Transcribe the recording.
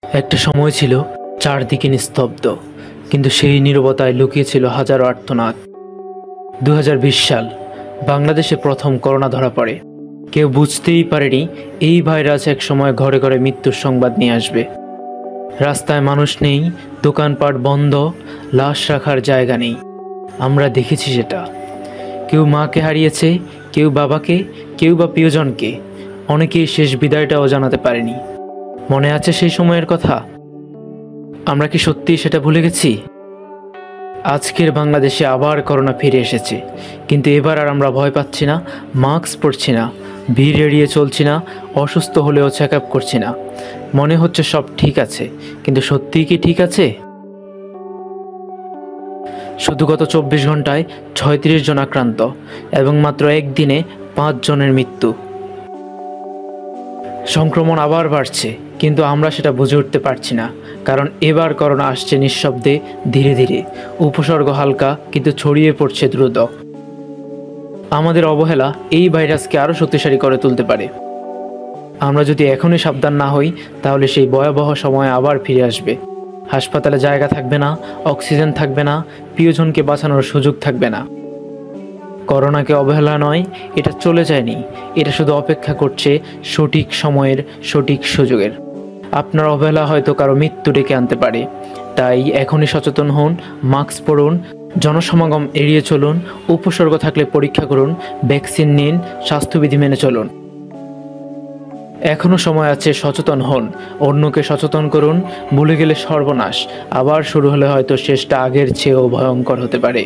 একটা সময় ছিল চারদিকে নিস্তব্ধ, কিন্তু সেই নীরবতায় লুকিয়ে ছিল হাজারো আর্তনাদ। 2020 সাল বাংলাদেশে প্রথম করোনা ধরা পড়ে। কেউ বুঝতেই পারেনি এই ভাইরাস এক সময় ঘরে ঘরে মৃত্যুর সংবাদ নিয়ে আসবে। রাস্তায় মানুষ নেই, দোকানপাট বন্ধ, লাশ রাখার জায়গা নেই। আমরা দেখেছি সেটা। কেউ মাকে হারিয়েছে, কেউ বাবাকে, কেউ বা প্রিয়জনকে। অনেকেই শেষ বিদায়টাও জানাতে পারেনি। মনে আছে সেই সময়ের কথা? আমরা কি সত্যিই সেটা ভুলে গেছি? আজকের বাংলাদেশে আবার করোনা ফিরে এসেছে, কিন্তু এবার আর আমরা ভয় পাচ্ছি না, মাস্ক পরছি না, ভিড় এড়িয়ে চলছি না, অসুস্থ হলেও চেক আপ করছি না। মনে হচ্ছে সব ঠিক আছে, কিন্তু সত্যিই কি ঠিক আছে? শুধু গত 24 ঘন্টায় 36 জন আক্রান্ত এবং মাত্র একদিনে 5 জনের মৃত্যু। সংক্রমণ আবার বাড়ছে, কিন্তু আমরা সেটা বুঝে উঠতে পারছি না, কারণ এবার করোনা আসছে নিঃশব্দে, ধীরে ধীরে। উপসর্গ হালকা, কিন্তু ছড়িয়ে পড়ছে দ্রুত। আমাদের অবহেলা এই ভাইরাসকে আরও শক্তিশালী করে তুলতে পারে। আমরা যদি এখনই সাবধান না হই, তাহলে সেই ভয়াবহ সময় আবার ফিরে আসবে। হাসপাতালে জায়গা থাকবে না, অক্সিজেন থাকবে না, প্রিয়জনকে বাঁচানোর সুযোগ থাকবে না। করোনাকে অবহেলা নয়, এটা চলে যায়নি, এটা শুধু অপেক্ষা করছে সঠিক সময়ের, সঠিক সুযোগের। আপনার অবহেলা হয়তো কারো মৃত্যু ডেকে আনতে পারে। তাই এখনই সচেতন হন, মাস্ক পরুন, জনসমাগম এড়িয়ে চলুন, উপসর্গ থাকলে পরীক্ষা করুন, ভ্যাকসিন নিন, স্বাস্থ্যবিধি মেনে চলুন। এখনও সময় আছে, সচেতন হন, অন্যকে সচেতন করুন। ভুলে গেলে সর্বনাশ, আবার শুরু হলে হয়তো শেষটা আগের চেয়েও ভয়ঙ্কর হতে পারে।